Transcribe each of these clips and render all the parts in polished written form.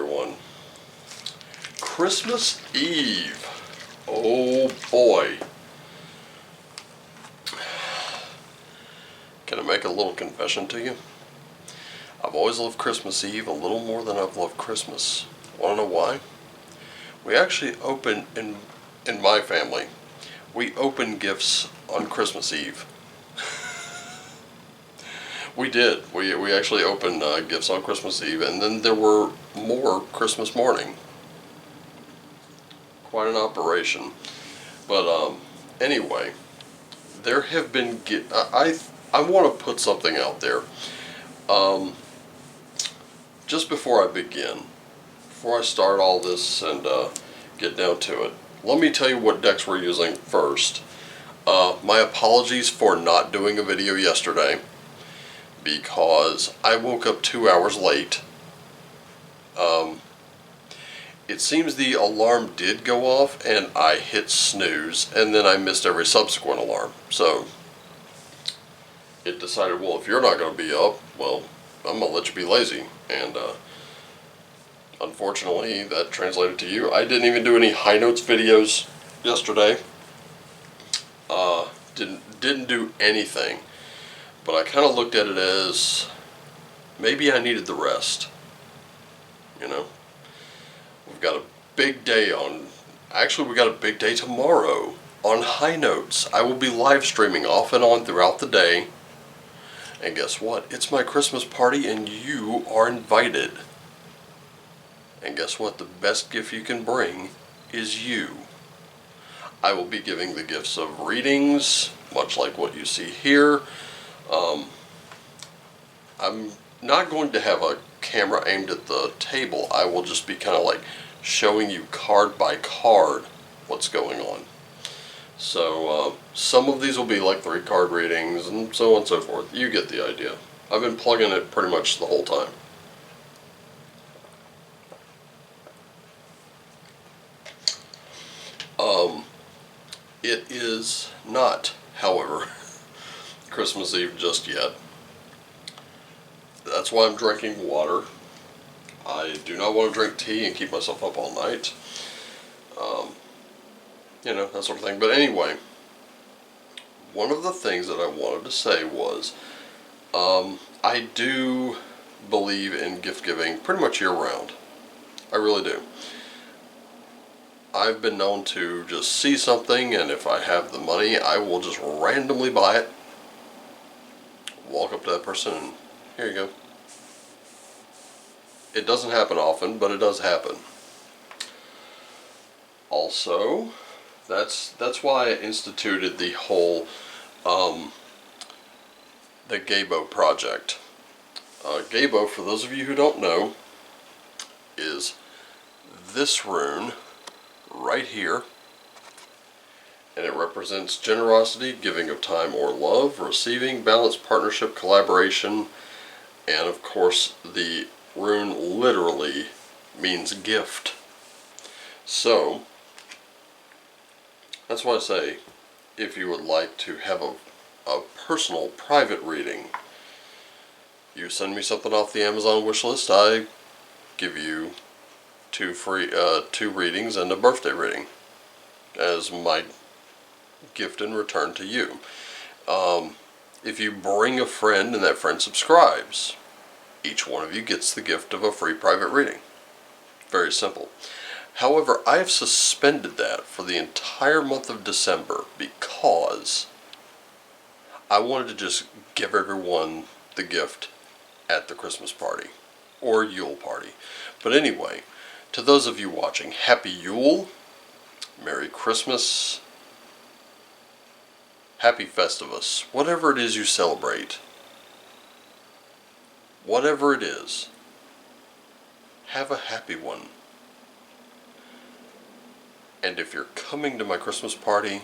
everyone. Christmas Eve. Oh boy. Can I make a little confession to you? I've always loved Christmas Eve a little more than I've loved Christmas. Want to know why? We actually open, in my family, we open gifts on Christmas Eve. We did. We actually opened gifts on Christmas Eve, and then there were more Christmas morning. Quite an operation. But anyway, there have been I want to put something out there. Just before I begin, before I start all this and get down to it, let me tell you what decks we're using first. My apologies for not doing a video yesterday because I woke up 2 hours late. It seems the alarm did go off and I hit snooze, and then I missed every subsequent alarm. So it decided, well, if you're not going to be up, well, I'm going to let you be lazy. And unfortunately, that translated to you. I didn't even do any high notes videos yesterday. Didn't do anything. But I kind of looked at it as maybe I needed the rest. You know? We've got a big day on... Actually, we got a big day tomorrow on High Notes. I will be live streaming off and on throughout the day. And guess what? It's my Christmas party and you are invited. And guess what? The best gift you can bring is you. I will be giving the gifts of readings, much like what you see here. I'm not going to have a camera aimed at the table. I will just be kind of like showing you card by card what's going on. So some of these will be like 3-card readings and so on and so forth. You get the idea. I've been plugging it pretty much the whole time. It is not, however, Christmas Eve just yet. That's why I'm drinking water. I do not want to drink tea and keep myself up all night. You know, that sort of thing. But anyway, one of the things that I wanted to say was, I do believe in gift giving pretty much year round. I really do. I've been known to just see something, and if I have the money, I will just randomly buy it. Walk up to that person and, here you go. It doesn't happen often, but it does happen. Also, that's why I instituted the whole the Gabo project. Gabo, for those of you who don't know, is this rune right here, and it represents generosity, giving of time or love, receiving, balance, partnership, collaboration, and of course the rune literally means gift. So that's why I say, if you would like to have a personal private reading, you send me something off the Amazon wish list. I give you two readings and a birthday reading as my gift in return to you. If you bring a friend and that friend subscribes, each one of you gets the gift of a free private reading. Very simple. However, I have suspended that for the entire month of December because I wanted to just give everyone the gift at the Christmas party or Yule party. But anyway, to those of you watching, Happy Yule, Merry Christmas, Happy Festivus, whatever it is you celebrate. Whatever it is, have a happy one. And if you're coming to my Christmas party,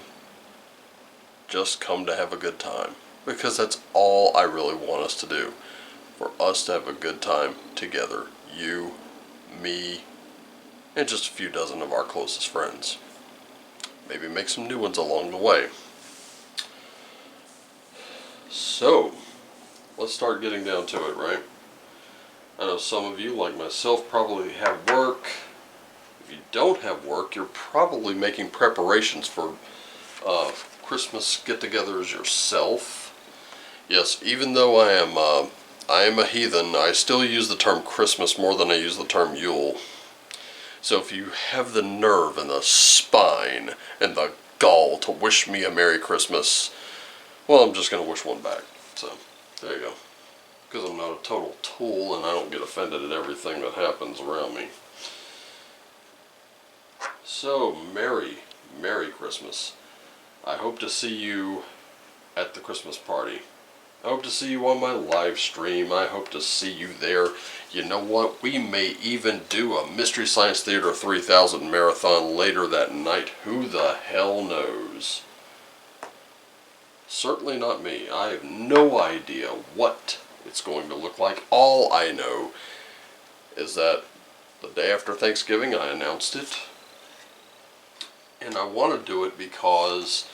just come to have a good time. Because that's all I really want us to do. For us to have a good time together. You, me, and just a few dozen of our closest friends. Maybe make some new ones along the way. So, let's start getting down to it, right? I know some of you, like myself, probably have work. If you don't have work, you're probably making preparations for Christmas get-togethers yourself. Yes, even though I am a heathen, I still use the term Christmas more than I use the term Yule. So if you have the nerve and the spine and the gall to wish me a Merry Christmas, well, I'm just going to wish one back. So, there you go. Because I'm not a total tool and I don't get offended at everything that happens around me. So, Merry Christmas. I hope to see you at the Christmas party. I hope to see you on my live stream. I hope to see you there. You know what? We may even do a Mystery Science Theater 3000 marathon later that night. Who the hell knows? Certainly not me. I have no idea what it's going to look like. All I know is that the day after Thanksgiving I announced it. And I want to do it because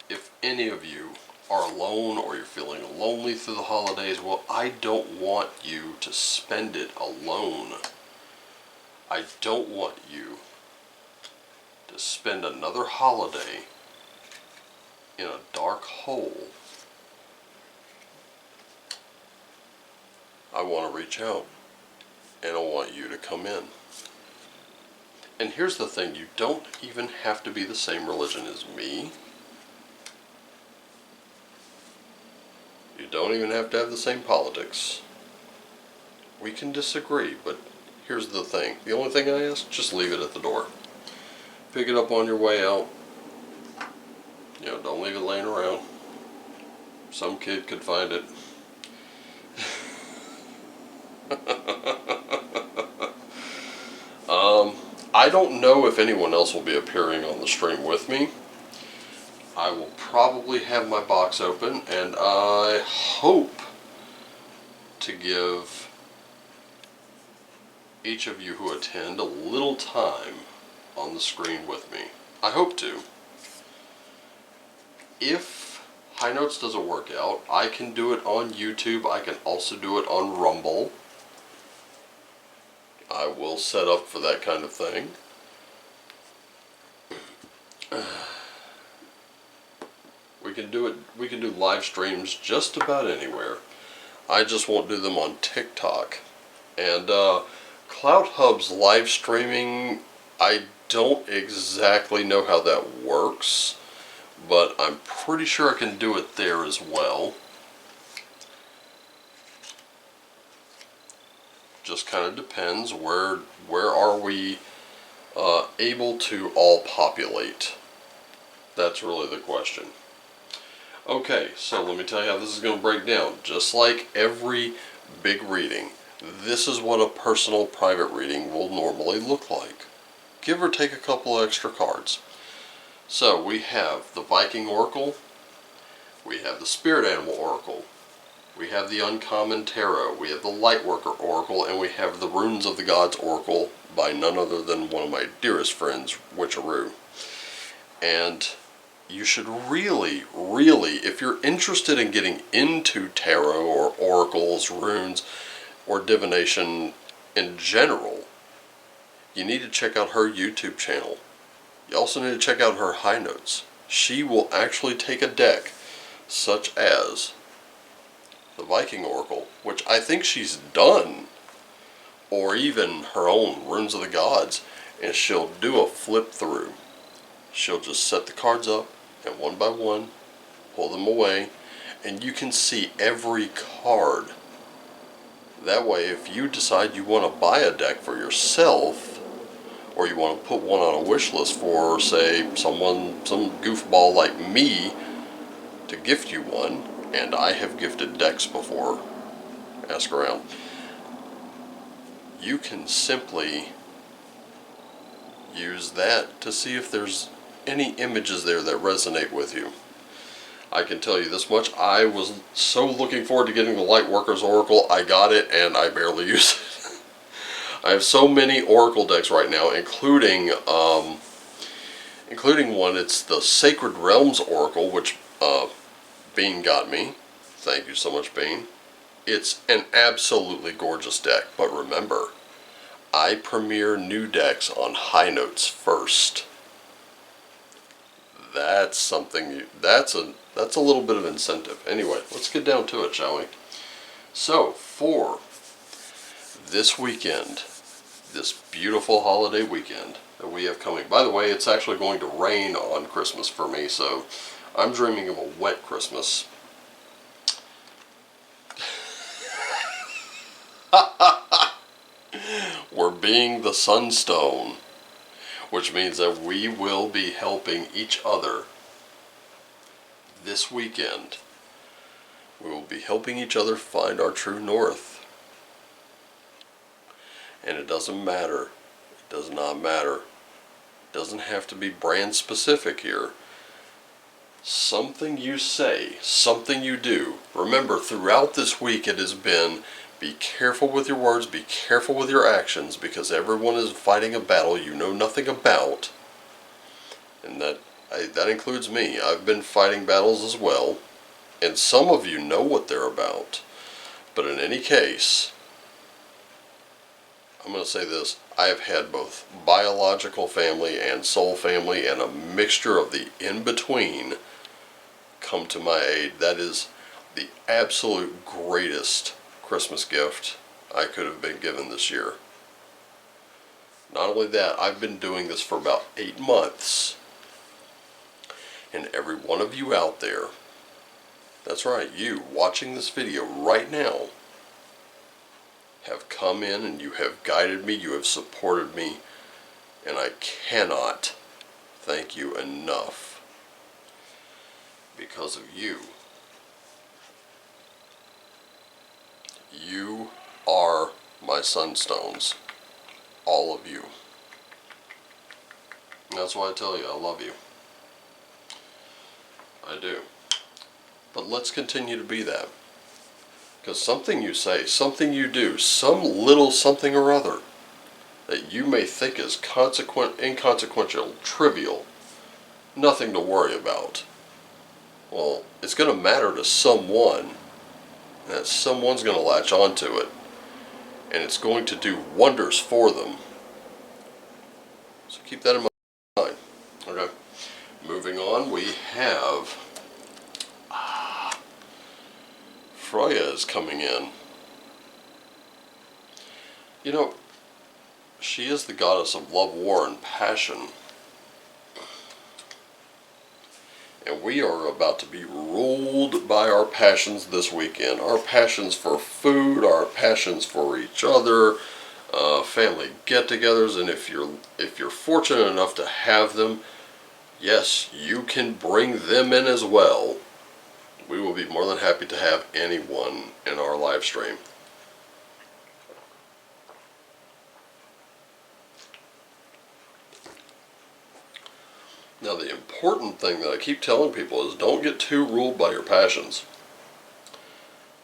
if any of you are alone or you're feeling lonely through the holidays, well, I don't want you to spend it alone. I don't want you to spend another holiday in a dark hole. I want to reach out and I want you to come in. And here's the thing, you don't even have to be the same religion as me. You don't even have to have the same politics. We can disagree, but here's the thing. The only thing I ask, just leave it at the door. Pick it up on your way out. You know, don't leave it laying around. Some kid could find it. I don't know if anyone else will be appearing on the stream with me. I will probably have my box open, and I hope to give each of you who attend a little time on the screen with me. I hope to. If High Notes doesn't work out, I can do it on YouTube. I can also do it on Rumble. I will set up for that kind of thing. We can do live streams just about anywhere. I just won't do them on TikTok. And Clouthub's live streaming, I don't exactly know how that works, but I'm pretty sure I can do it there as well. Just kind of depends where are we able to all populate. That's really the question. Okay, so let me tell you how this is going to break down. Just like every big reading, this is what a personal private reading will normally look like. Give or take a couple extra cards. So we have the Viking Oracle, we have the Spirit Animal Oracle, we have the Uncommon Tarot, we have the Lightworker Oracle, and we have the Runes of the Gods Oracle by none other than one of my dearest friends, Witcharoo. And you should really, if you're interested in getting into tarot or oracles, runes, or divination in general, you need to check out her YouTube channel. You also need to check out her High Notes. She will actually take a deck such as the Viking Oracle, which I think she's done, or even her own Runes of the Gods, and she'll do a flip through. She'll just set the cards up, and one by one, pull them away, and you can see every card. That way, if you decide you want to buy a deck for yourself, or you want to put one on a wish list for, say, some goofball like me to gift you one, and I have gifted decks before, ask around, you can simply use that to see if there's any images there that resonate with you. I can tell you this much, I was so looking forward to getting the Lightworker's Oracle. I got it and I barely use it. I have so many Oracle decks right now, including one, it's the Sacred Realms Oracle, which Bean got me. Thank you so much, Bean. It's an absolutely gorgeous deck, but remember, I premiere new decks on high notes first. That's something that's a little bit of incentive. Anyway, let's get down to it, shall we? So, for this weekend, this beautiful holiday weekend that we have coming. By the way, it's actually going to rain on Christmas for me, so I'm dreaming of a wet Christmas. We're being the Sunstone, which means that we will be helping each other this weekend. We will be helping each other find our true north. And it doesn't matter. It does not matter. It doesn't have to be brand specific here. Something you say, something you do. Remember, throughout this week it has been, be careful with your words, be careful with your actions, because everyone is fighting a battle you know nothing about. And that includes me. I've been fighting battles as well. And some of you know what they're about. But in any case, I'm going to say this. I have had both biological family and soul family and a mixture of the in-between come to my aid. That is the absolute greatest Christmas gift I could have been given this year. Not only that, I've been doing this for about 8 months. And every one of you out there, that's right, you watching this video right now, have come in and you have guided me, you have supported me, and I cannot thank you enough. Because of you. You are my sunstones. All of you. And that's why I tell you I love you. I do. But let's continue to be that. Because something you say, something you do, some little something or other that you may think is inconsequential, trivial, nothing to worry about. Well, it's going to matter to someone, and that someone's going to latch onto it, and it's going to do wonders for them. So keep that in mind. Okay. Moving on, we have Freya is coming in. You know, she is the goddess of love, war, and passion. And we are about to be ruled by our passions this weekend. Our passions for food, our passions for each other, family get-togethers, and if you're fortunate enough to have them, yes, you can bring them in as well. We will be more than happy to have anyone in our live stream. Now, the important thing that I keep telling people is don't get too ruled by your passions.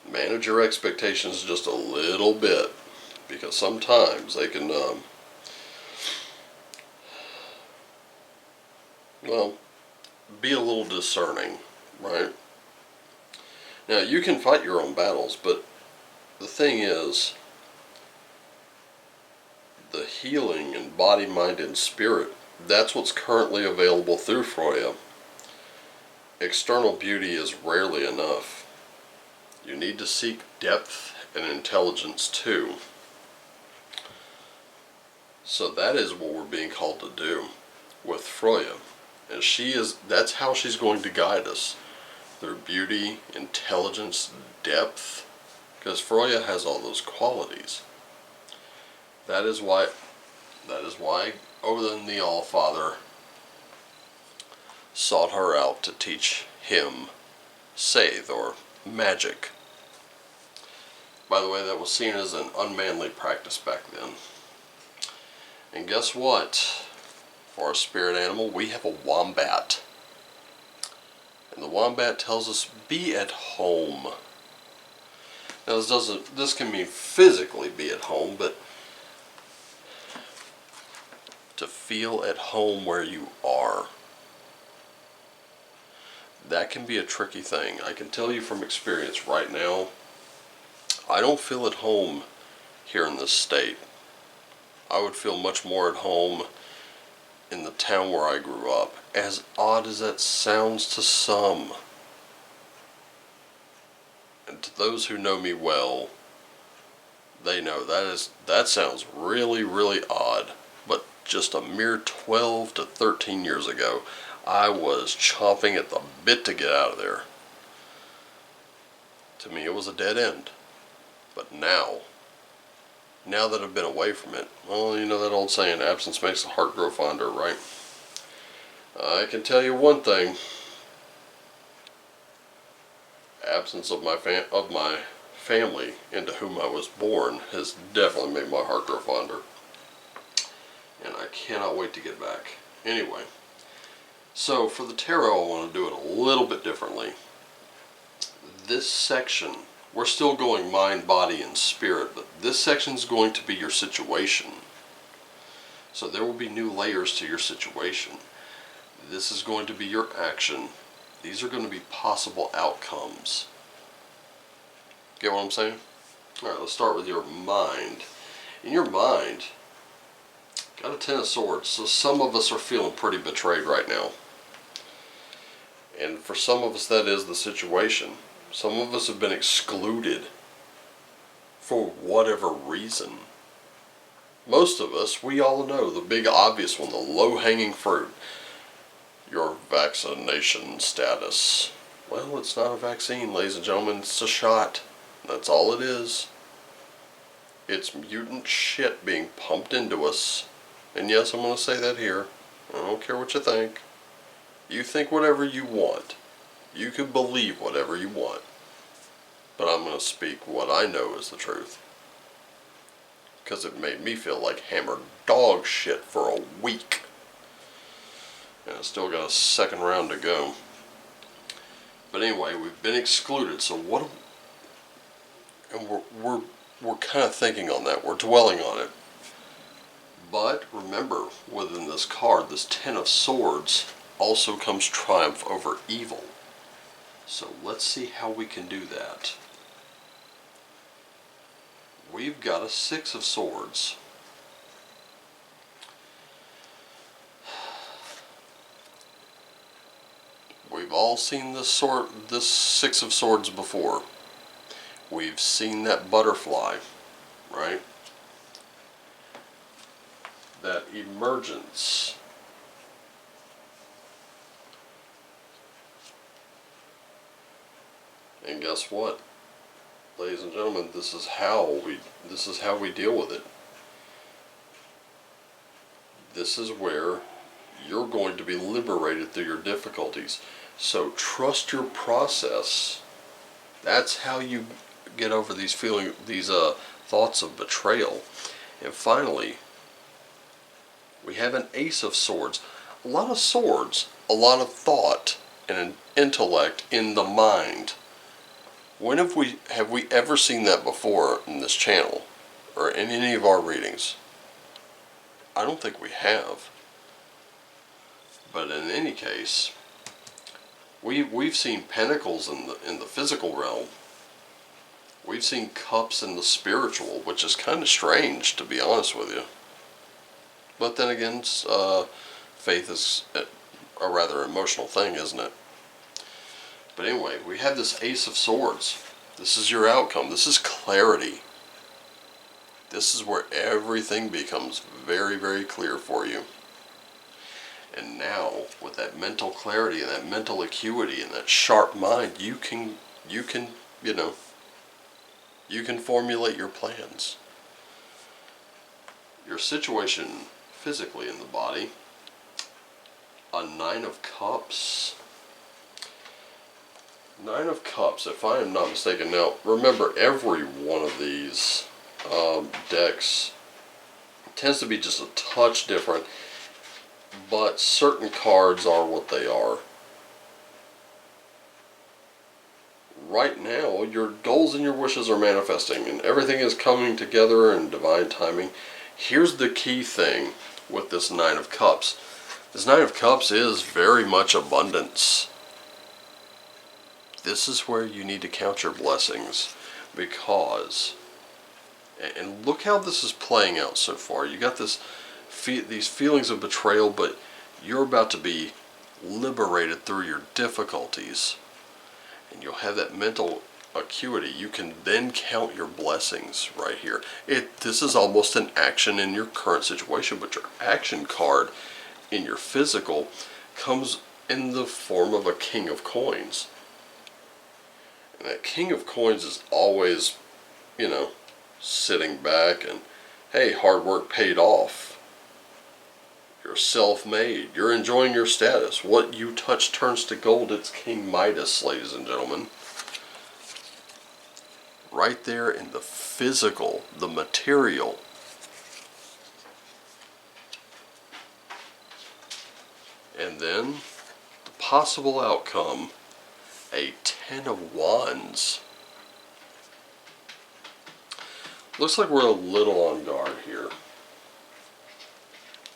Manage your expectations just a little bit, because sometimes they can, well, be a little discerning, right? Now, you can fight your own battles, but the thing is, the healing in body, mind, and spirit, that's what's currently available through Freya. External beauty is rarely enough. You need to seek depth and intelligence too. So that is what we're being called to do with Freya. And that's how she's going to guide us. Through beauty, intelligence, depth. Because Freya has all those qualities. That is why Odin the Allfather sought her out to teach him Scythe, or magic. By the way, that was seen as an unmanly practice back then. And guess what? For our spirit animal, we have a wombat. And the wombat tells us, be at home. Now this can mean physically be at home, but to feel at home where you are. That can be a tricky thing. I can tell you from experience right now, I don't feel at home here in this state. I would feel much more at home in the town where I grew up, as odd as that sounds to some. And to those who know me well, they know that sounds really, really odd. But just a mere 12 to 13 years ago, I was chomping at the bit to get out of there. To me, it was a dead end. But now that I've been away from it, well, you know that old saying, absence makes the heart grow fonder, right? I can tell you one thing. Absence of my family into whom I was born has definitely made my heart grow fonder. And I cannot wait to get back. Anyway, so for the tarot, I want to do it a little bit differently. This section, we're still going mind, body, and spirit, but this section is going to be your situation. So there will be new layers to your situation. This is going to be your action. These are going to be possible outcomes. Get what I'm saying? Alright, let's start with your mind. In your mind, got a 10 of swords, so some of us are feeling pretty betrayed right now. And for some of us, that is the situation. Some of us have been excluded for whatever reason. Most of us, we all know the big obvious one, the low-hanging fruit. Your vaccination status. Well, it's not a vaccine, ladies and gentlemen, it's a shot. That's all it is. It's mutant shit being pumped into us. And yes, I'm going to say that here. I don't care what you think. You think whatever you want. You can believe whatever you want. But I'm going to speak what I know is the truth. Because it made me feel like hammered dog shit for a week. And I still got a second round to go. But anyway, we've been excluded, so what... And we're kind of thinking on that. We're dwelling on it. But remember, within this card, this 10 of swords, also comes triumph over evil. So let's see how we can do that. We've got a 6 of swords. We've all seen this 6 of swords before. We've seen that butterfly, right? That emergence. And guess what? Ladies and gentlemen, this is how we deal with it. This is where you're going to be liberated through your difficulties. So trust your process. That's how you get over these thoughts of betrayal. And finally, we have an ace of swords. A lot of swords, a lot of thought, and an intellect in the mind. When have we ever seen that before in this channel or in any of our readings? I don't think we have. But in any case, we've seen pentacles in the physical realm. We've seen cups in the spiritual, which is kind of strange, to be honest with you. But then again, faith is a rather emotional thing, isn't it? But anyway, we have this ace of swords. This is your outcome. This is clarity. This is where everything becomes very, very clear for you. And now, with that mental clarity and that mental acuity and that sharp mind, you can formulate your plans. Your situation physically in the body, a 9 of cups. 9 of cups, if I am not mistaken. Now, remember, every one of these decks tends to be just a touch different, but certain cards are what they are. Right now, your goals and your wishes are manifesting, and everything is coming together in divine timing. Here's the key thing with this 9 of cups. This 9 of cups is very much abundance. This is where you need to count your blessings. because, and look how this is playing out so far. You got these feelings of betrayal, but you're about to be liberated through your difficulties, and you'll have that mental acuity. You can then count your blessings right here. This is almost an action in your current situation, but your action card in your physical comes in the form of a King of Coins. And that King of Coins is always, sitting back and, hey, hard work paid off. You're self-made. You're enjoying your status. What you touch turns to gold. It's King Midas, ladies and gentlemen. Right there in the physical, the material. And then, the possible outcome, a 10 of Wands. Looks like we're a little on guard here.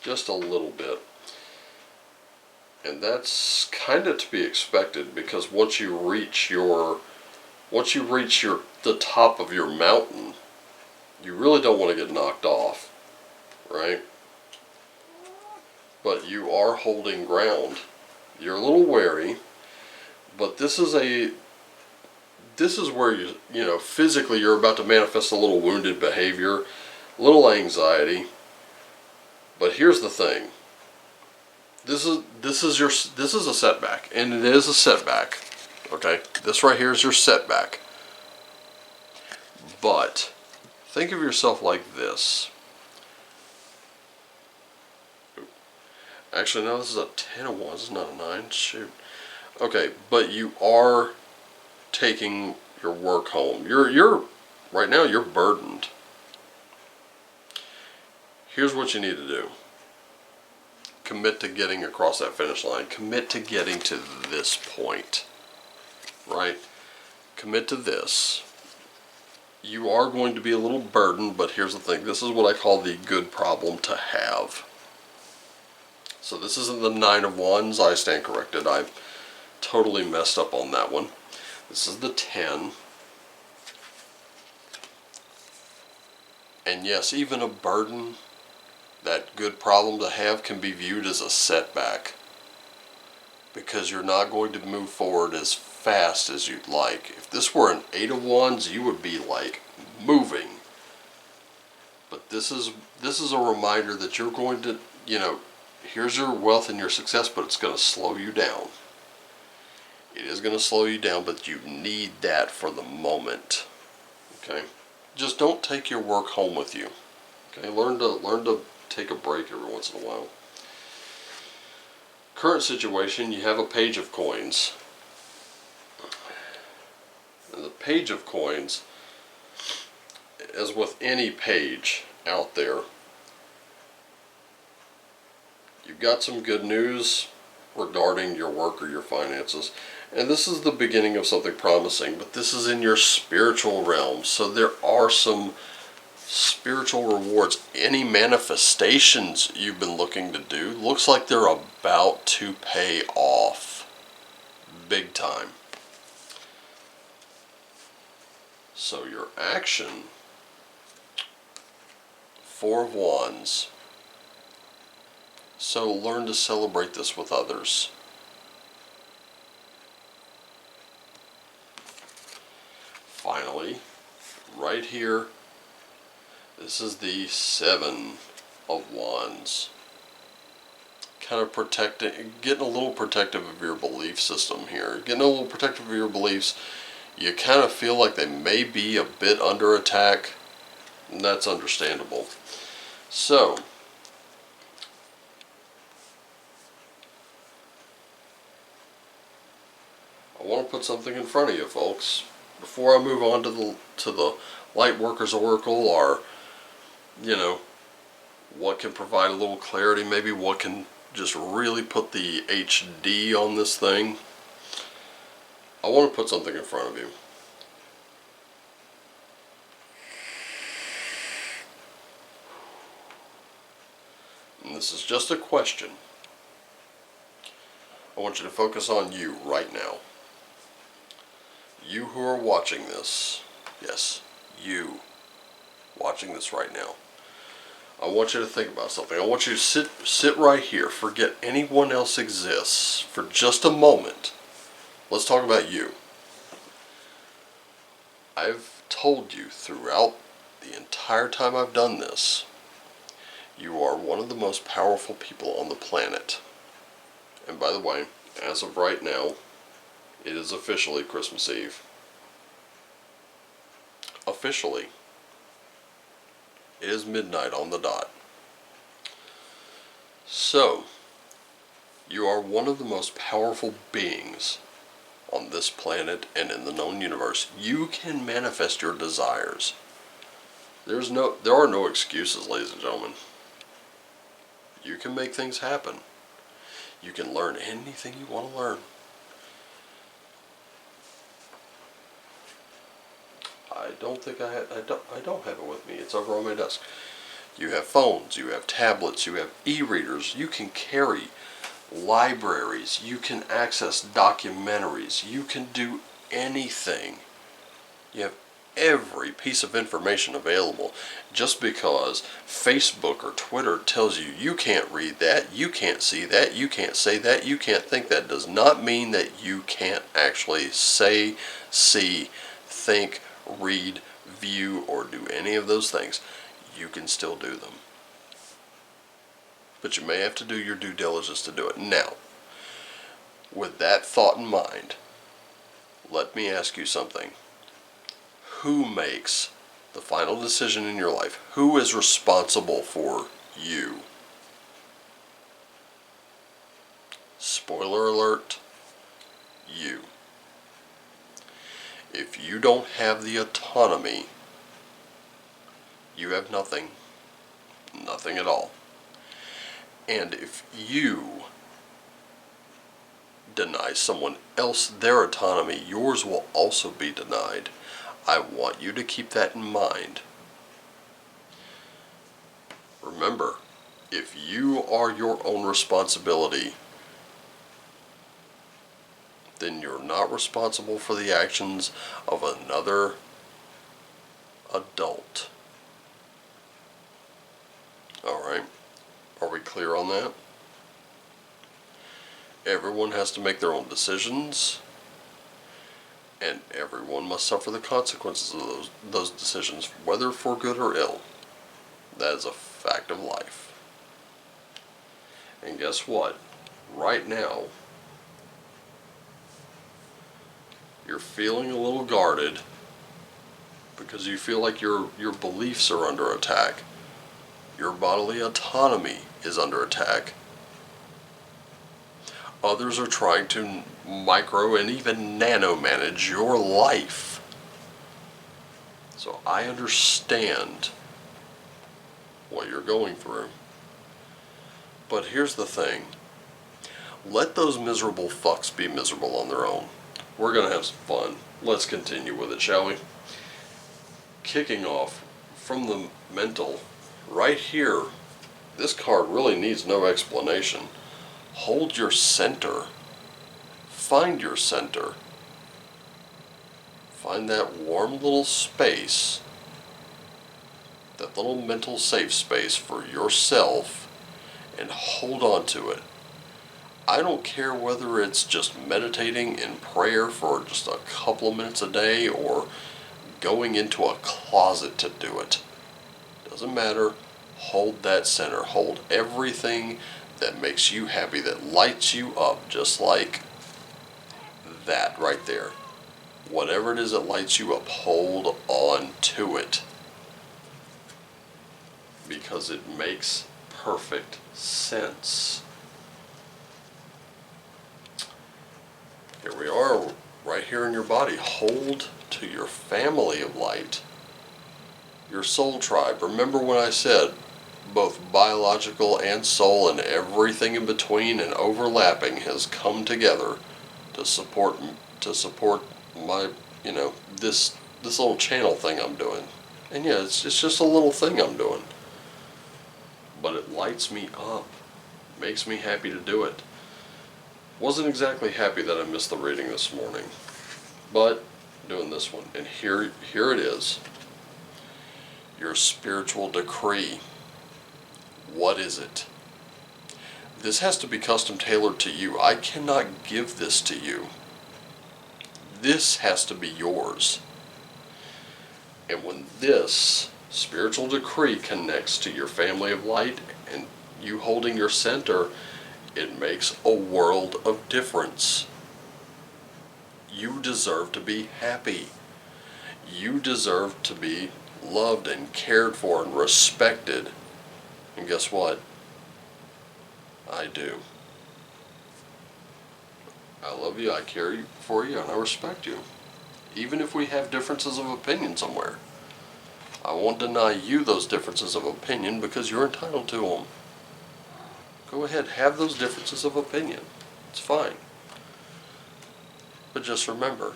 Just a little bit. And that's kind of to be expected, because once you reach the top of your mountain, you really don't want to get knocked off, right? But you are holding ground. You're a little wary, but this is where physically you're about to manifest a little wounded behavior, a little anxiety. But here's the thing. This is a setback, and it is a setback. Okay? This right here is your setback. But think of yourself like this. Actually, no, this is a 10 of Wands, it's not a 9. Shoot. Okay, but you are taking your work home. You're right now you're burdened. Here's what you need to do. Commit to getting across that finish line. Commit to getting to this point. Right? Commit to this. You are going to be a little burdened, but here's the thing. This is what I call the good problem to have. So this isn't the 9 of Wands. I stand corrected. I totally messed up on that one. This is the 10. And yes, even a burden, that good problem to have, can be viewed as a setback, because you're not going to move forward as fast as you'd like. If this were an 8 of Wands, you would be like moving. But this is a reminder that you're going to, here's your wealth and your success, but it's going to slow you down. It is going to slow you down, but you need that for the moment. Okay? Just don't take your work home with you. Okay? Learn to take a break every once in a while. Current situation, you have a Page of Coins. And the Page of Coins, as with any page out there, you've got some good news regarding your work or your finances. And this is the beginning of something promising, but this is in your spiritual realm. So there are some spiritual rewards. Any manifestations you've been looking to do, looks like they're about to pay off. Big time. So your action, 4 of Wands. So learn to celebrate this with others. Finally, right here, this is the 7 of Wands. Kind of getting a little protective of your belief system here. Getting a little protective of your beliefs. You kind of feel like they may be a bit under attack, and that's understandable. So, I want to put something in front of you, folks. Before I move on to the Lightworkers Oracle, or what can provide a little clarity, maybe what can just really put the HD on this thing, I want to put something in front of you. And this is just a question. I want you to focus on you right now. You who are watching this, Yes, you watching this right now. I want you to think about something. I want you to sit right here. Forget anyone else exists for just a moment. Let's talk about you. I've told you throughout the entire time I've done this, you are one of the most powerful people on the planet. And by the way, as of right now, it is officially Christmas Eve. Officially. It is midnight on the dot. So, you are one of the most powerful beings on this planet and in the known universe. You can manifest your desires. There are no excuses, ladies and gentlemen. You can make things happen. You can learn anything you want to learn. I don't have it with me. It's over on my desk. You have phones, you have tablets, you have e-readers. You can carry libraries. You can access documentaries. You can do anything. You have every piece of information available. Just because Facebook or Twitter tells you you can't read that, you can't see that, you can't say that, you can't think that, does not mean that you can't actually say, see, think, read, view, or do any of those things. You can still do them. But you may have to do your due diligence to do it. Now, with that thought in mind, let me ask you something. Who makes the final decision in your life? Who is responsible for you? Spoiler alert, you. If you don't have the autonomy, you have nothing. Nothing at all. And if you deny someone else their autonomy, yours will also be denied. I want you to keep that in mind. Remember, if you are your own responsibility, then you're not responsible for the actions of another adult. Alright, are we clear on that? Everyone has to make their own decisions, and everyone must suffer the consequences of those decisions, whether for good or ill. That is a fact of life. And guess what? Right now, you're feeling a little guarded because you feel like your beliefs are under attack. Your bodily autonomy is under attack. Others are trying to micro and even nano manage your life. So I understand what you're going through. But here's the thing. Let those miserable fucks be miserable on their own. We're going to have some fun. Let's continue with it, shall we? Kicking off from the mental, right here, this card really needs no explanation. Hold your center. Find your center. Find that warm little space, that little mental safe space for yourself, and hold on to it. I don't care whether it's just meditating in prayer for just a couple of minutes a day or going into a closet to do it. Doesn't matter. Hold that center. Hold everything that makes you happy, that lights you up, just like that right there. Whatever it is that lights you up, hold on to it. Because it makes perfect sense. Here we are, right here in your body. Hold to your family of light. Your soul tribe. Remember when I said both biological and soul and everything in between and overlapping has come together to support my, this little channel thing I'm doing. And yeah, it's just a little thing I'm doing. But it lights me up. Makes me happy to do it. Wasn't exactly happy that I missed the reading this morning. But doing this one. And here it is. Your spiritual decree. What is it? This has to be custom tailored to you. I cannot give this to you. This has to be yours. And when this spiritual decree connects to your family of light and you holding your center, it makes a world of difference. You deserve to be happy. You deserve to be loved and cared for and respected. And guess what? I do. I love you, I care for you, and I respect you. Even if we have differences of opinion somewhere. I won't deny you those differences of opinion because you're entitled to them. Go ahead, have those differences of opinion. It's fine. But just remember,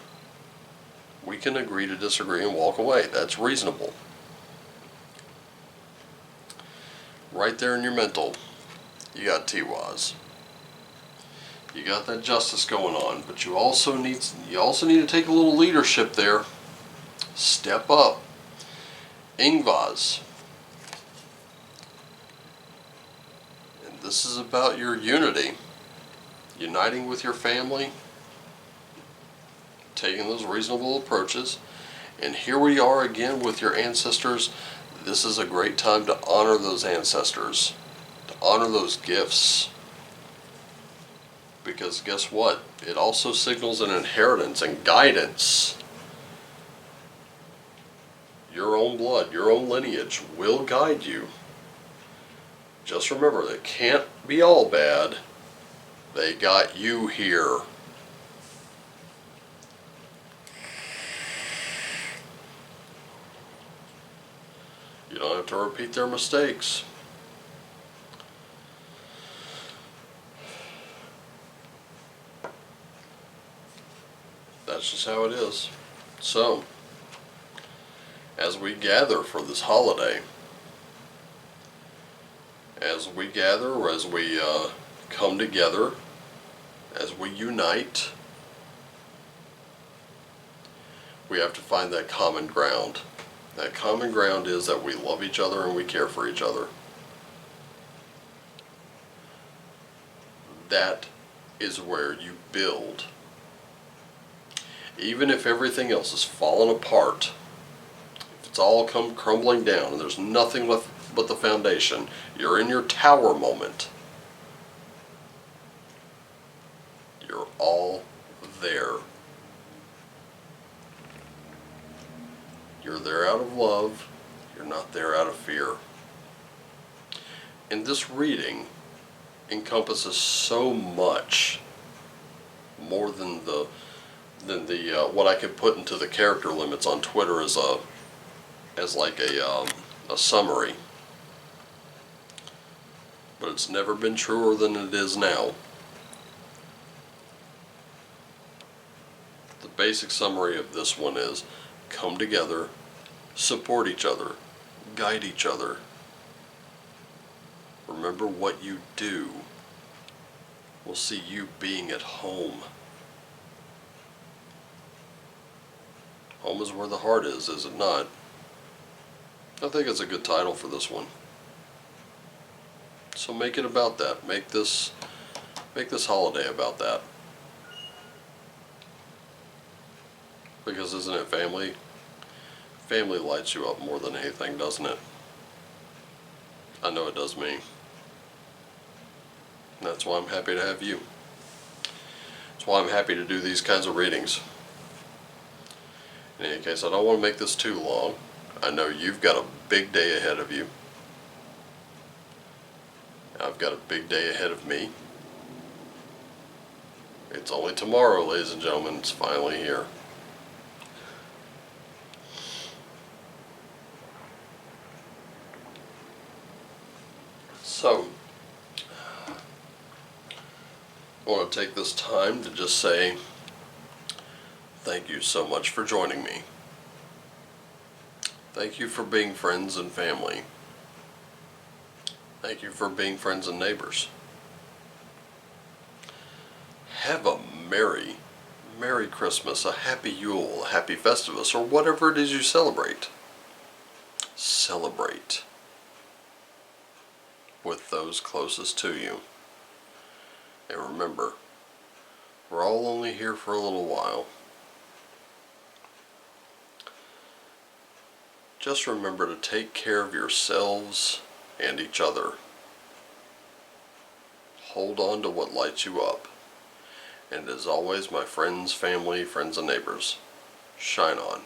we can agree to disagree and walk away. That's reasonable. Right there in your mental, you got TWAS. You got that justice going on, but you also need to take a little leadership there. Step up. Ingvaz. And this is about your unity. Uniting with your family. Taking those reasonable approaches. And here we are again with your ancestors. This is a great time to honor those ancestors. To honor those gifts. Because guess what? It also signals an inheritance and guidance. Your own blood, your own lineage will guide you. Just remember, it can't be all bad. They got you here. You don't have to repeat their mistakes. That's just how it is. So, as we gather for this holiday, as we gather, as we come together, as we unite, we have to find that common ground. That common ground is that we love each other and we care for each other. That is where you build. Even if everything else is falling apart, if it's all come crumbling down and there's nothing left but the foundation, you're in your tower moment. You're all there. You're there out of love. You're not there out of fear. And this reading encompasses so much more than the what I could put into the character limits on Twitter as like a summary. But it's never been truer than it is now. The basic summary of this one is: come together, support each other, guide each other. Remember, what you do will see you being at home. Home is where the heart is it not? I think it's a good title for this one. So make it about that. Make this holiday about that. Because isn't it family? Family lights you up more than anything, doesn't it? I know it does me. And that's why I'm happy to have you. That's why I'm happy to do these kinds of readings. In any case, I don't want to make this too long. I know you've got a big day ahead of you. I've got a big day ahead of me. It's only tomorrow, ladies and gentlemen. It's finally here. So, I want to take this time to just say thank you so much for joining me. Thank you for being friends and family. Thank you for being friends and neighbors. Have a merry, Merry Christmas, a Happy Yule, a Happy Festivus, or whatever it is you celebrate. Celebrate with those closest to you. And remember, we're all only here for a little while. Just remember to take care of yourselves and each other. Hold on to what lights you up. And as always, my friends, family, friends, and neighbors, shine on.